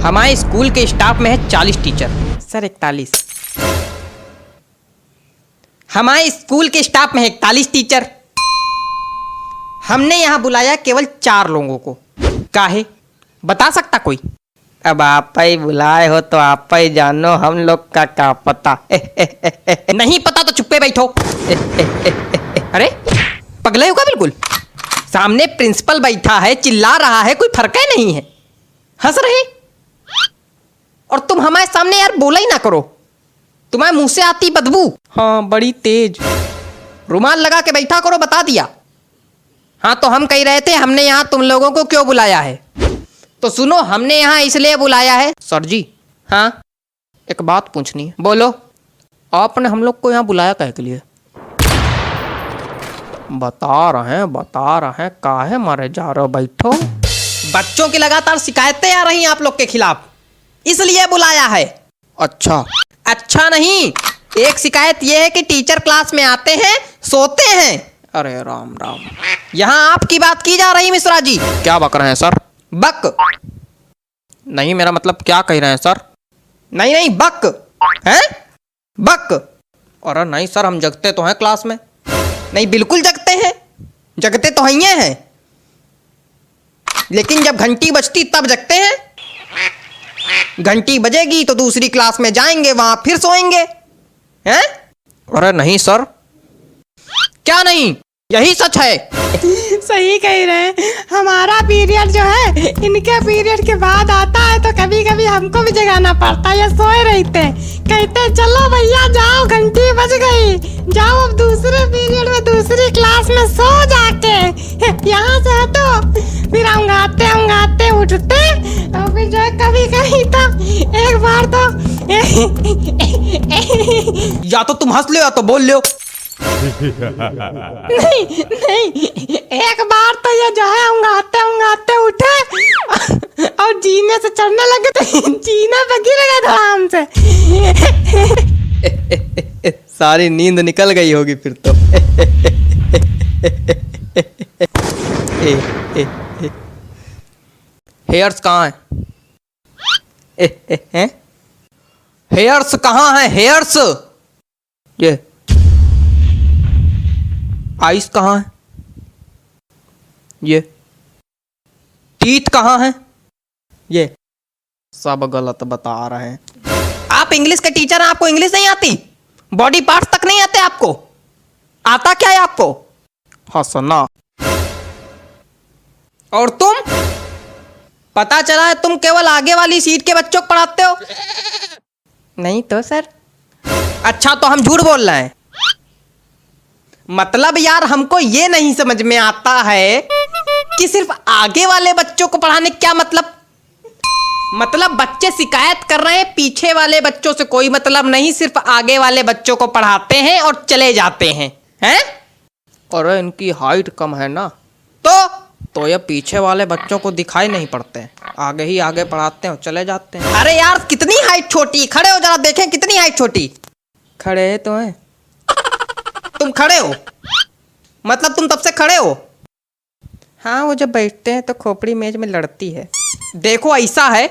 हमारे स्कूल के स्टाफ में है 40 टीचर। सर 41। हमारे स्कूल के स्टाफ में है 41 टीचर। हमने यहाँ बुलाया केवल 4 लोगों को। काहे बता सकता कोई? अब आप ही बुलाए हो तो आप ही जानो, हम लोग का क्या पता। नहीं पता तो चुप्पे बैठो। अरे पगले हो क्या बिल्कुल? सामने प्रिंसिपल बैठा है, चिल्ला रहा है, कोई फर्क है नहीं है, हंस रहे। और तुम हमारे सामने यार बोला ही ना करो, तुम्हारे मुंह से आती बदबू। हाँ बड़ी तेज। रुमाल लगा के बैठा करो, बता दिया। हाँ तो हम कह रहे थे हमने यहाँ तुम लोगों को क्यों बुलाया है। तो सुनो, हमने यहाँ इसलिए बुलाया है। सर जी हाँ एक बात पूछनी है। बोलो। आपने हम लोग को यहाँ बुलाया काहे के लिए? बता रहे हैं काहे मारे जा रहे हो, बैठो। बच्चों की लगातार शिकायतें आ रही हैं आप लोग के खिलाफ, इसलिए बुलाया है। अच्छा अच्छा नहीं, एक शिकायत यह है कि टीचर क्लास में आते हैं, सोते हैं। अरे राम राम, यहाँ आपकी बात की जा रही मिश्रा जी। क्या बक रहे हैं सर? बक नहीं, मेरा मतलब क्या कह रहे हैं सर? नहीं बक हैं, बक। अरे नहीं सर, हम जगते तो हैं क्लास में। नहीं बिल्कुल जगते हैं, जगते तो हैं, लेकिन जब घंटी बजती तब जगते हैं। घंटी बजेगी तो दूसरी क्लास में जाएंगे, वहां फिर सोएंगे हैं? अरे नहीं सर। क्या नहीं, यही सच है। सही कह रहे हैं। हमारा पीरियड जो है इनके पीरियड के बाद आता है, तो कभी कभी हमको भी जगाना पड़ता है। या सोए रहते कहते चलो भैया जाओ, घंटी बज गई, जाओ अब दूसरे पीरियड में दूसरी क्लास में सो जाके। यहाँ से हटो, फिर हम उठते और फिर जो है कभी कभी तो एक बार तो या तो तुम हंस लो या तो बोल लो। नहीं एक बार तो ये जो है उंगाते उठे और जीने से चढ़ने लगे, तो जीने पे गिर गए धड़ाम से। सारी नींद निकल गई होगी फिर तो। हेयर्स कहाँ है? हेयर्स कहाँ है? हेयर्स ये आइस कहाँ है? ये टीथ कहाँ है? ये सब गलत बता रहे हैं। आप इंग्लिश के टीचर हैं, आपको इंग्लिश नहीं आती? बॉडी पार्ट्स तक नहीं आते आपको? आता क्या है आपको? हंसना। और तुम, पता चला है तुम केवल आगे वाली सीट के बच्चों को पढ़ाते हो। नहीं तो सर। अच्छा तो हम झूठ बोल रहे हैं? मतलब यार हमको ये नहीं समझ में आता है कि सिर्फ आगे वाले बच्चों को पढ़ाने क्या मतलब बच्चे शिकायत कर रहे हैं, पीछे वाले बच्चों से कोई मतलब नहीं, सिर्फ आगे वाले बच्चों को पढ़ाते हैं और चले जाते हैं हैं? और इनकी हाइट कम है ना, तो ये पीछे वाले बच्चों को दिखाई नहीं पड़ते हैं, आगे ही आगे पढ़ाते हैं और चले जाते हैं। अरे यार कितनी हाइट छोटी, खड़े हो जरा देखें कितनी हाइट छोटी। खड़े तो हैं तुम? खड़े हो मतलब तुम तब से खड़े हो? हाँ वो जब बैठते हैं तो खोपड़ी मेज में लड़ती है। देखो ऐसा है,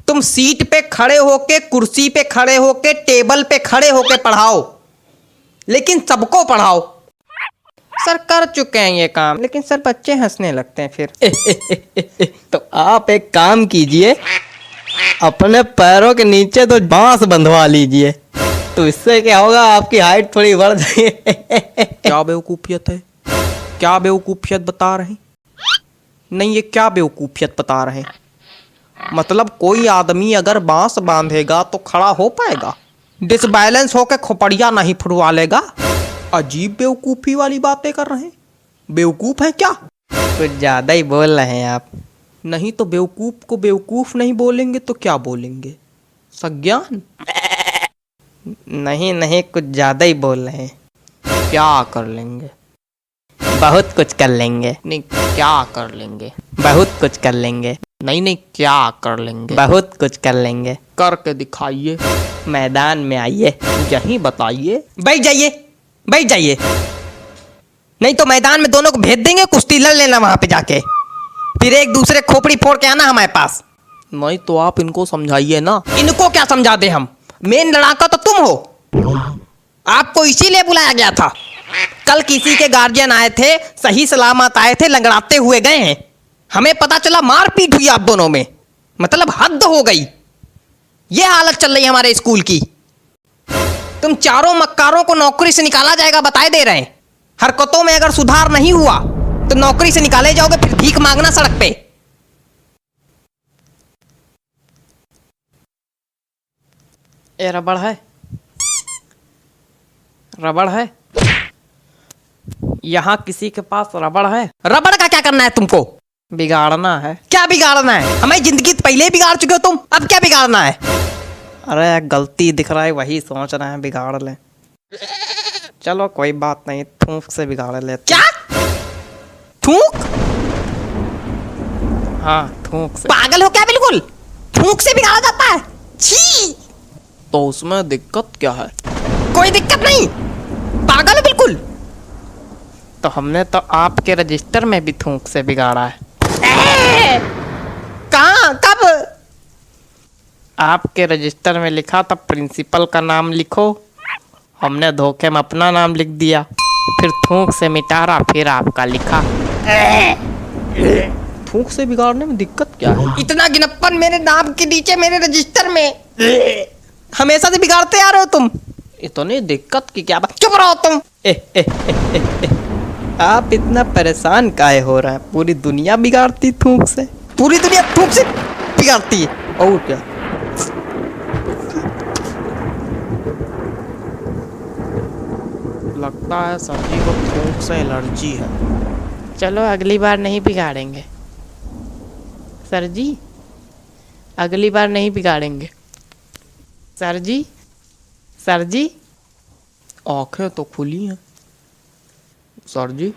तुम सीट पे खड़े होके, कुर्सी पे खड़े होके, टेबल पे खड़े होके पढ़ाओ, लेकिन सबको पढ़ाओ। सर कर चुके हैं ये काम, लेकिन सर बच्चे हंसने लगते हैं फिर। तो आप एक काम कीजिए, अपने पैरों के नीचे तो बांस बंधवा लीजिए, तो इससे क्या होगा, आपकी हाइट थोड़ी बढ़ जाएगी। क्या बेवकूफियत है? क्या बेवकूफियत बता रहे हैं? नहीं ये क्या बेवकूफियत बता रहे हैं? मतलब कोई आदमी अगर बांस बांधेगा तो खड़ा हो पाएगा, डिसबैलेंस होकर खोपड़िया नहीं फुड़वा लेगा। अजीब बेवकूफी वाली बातें कर रहे हैं। बेवकूफ है क्या? कुछ ज्यादा ही बोल रहे हैं आप। नहीं तो बेवकूफ को बेवकूफ नहीं बोलेंगे तो क्या बोलेंगे? सज्ञान? नहीं कुछ ज्यादा ही बोल रहे हैं। क्या कर लेंगे? बहुत कुछ कर लेंगे। नहीं क्या कर लेंगे? बहुत कुछ कर लेंगे। नहीं क्या कर लेंगे? बहुत कुछ कर लेंगे। करके दिखाइए। मैदान में आइए, यहीं बताइए। बैठ जाइए। नहीं तो मैदान में दोनों को भेज देंगे, कुश्ती लड़ लेना वहां पे जाके, फिर एक दूसरे खोपड़ी फोड़ के आना हमारे पास। नहीं तो आप इनको समझाइए ना। इनको क्या समझा दे हम? मेन लड़ाका तो तुम हो। आपको इसीलिए बुलाया गया था। कल किसी के गार्जियन आए थे, सही सलामत आए थे, लंगड़ाते हुए गए हैं। हमें पता चला मारपीट हुई आप दोनों में। मतलब हद हो गई। ये हालत चल रही है हमारे स्कूल की। तुम चारों मक्कारों को नौकरी से निकाला जाएगा बताए दे रहे हैं। हरकतों में अगर सुधार नहीं हुआ तो नौकरी से निकाले जाओगे, फिर भीख मांगना सड़क पे। ये रबड़ है, रबड़ है। यहां किसी के पास रबड़ है? रबड़ का क्या करना है तुमको? बिगाड़ना है। क्या बिगाड़ना है? हमारी जिंदगी तो पहले ही बिगाड़ चुके हो तुम, अब क्या बिगाड़ना है? अरे गलती दिख रहा है वही सोच रहे हैं बिगाड़ ले। चलो कोई बात नहीं, थूक से बिगाड़ लेते। क्या थूक? हाँ थूक से। पागल हो क्या बिल्कुल? थूक से बिगाड़ा जाता है? छी! तो उसमें दिक्कत क्या है? कोई दिक्कत नहीं, पागल हो बिल्कुल। तो हमने तो आपके रजिस्टर में भी थूक से बिगाड़ा है। कहाँ? कब? आपके रजिस्टर में लिखा था प्रिंसिपल का नाम लिखो, हमने धोखे में अपना नाम लिख दिया, फिर थूक से मिटा रहा, फिर आपका लिखा। थूक से बिगाड़ने में दिक्कत क्या है? इतना गिनप्पन मेरे नाम के नीचे मेरे रजिस्टर में। हमेशा से बिगाड़ते आ रहे हो तुम। इतनी दिक्कत की क्या बात? चुप रहो तुम। आप इतना परेशान काहे हो रहे हैं? पूरी दुनिया बिगाड़ती थूक से। पूरी दुनिया थूक से बिगाड़ती है और क्या? लगता है सभी को थूक से एलर्जी है। चलो अगली बार नहीं बिगाड़ेंगे सर जी, अगली बार नहीं बिगाड़ेंगे सर जी। सर जी आंखें तो खुली हैं सर जी।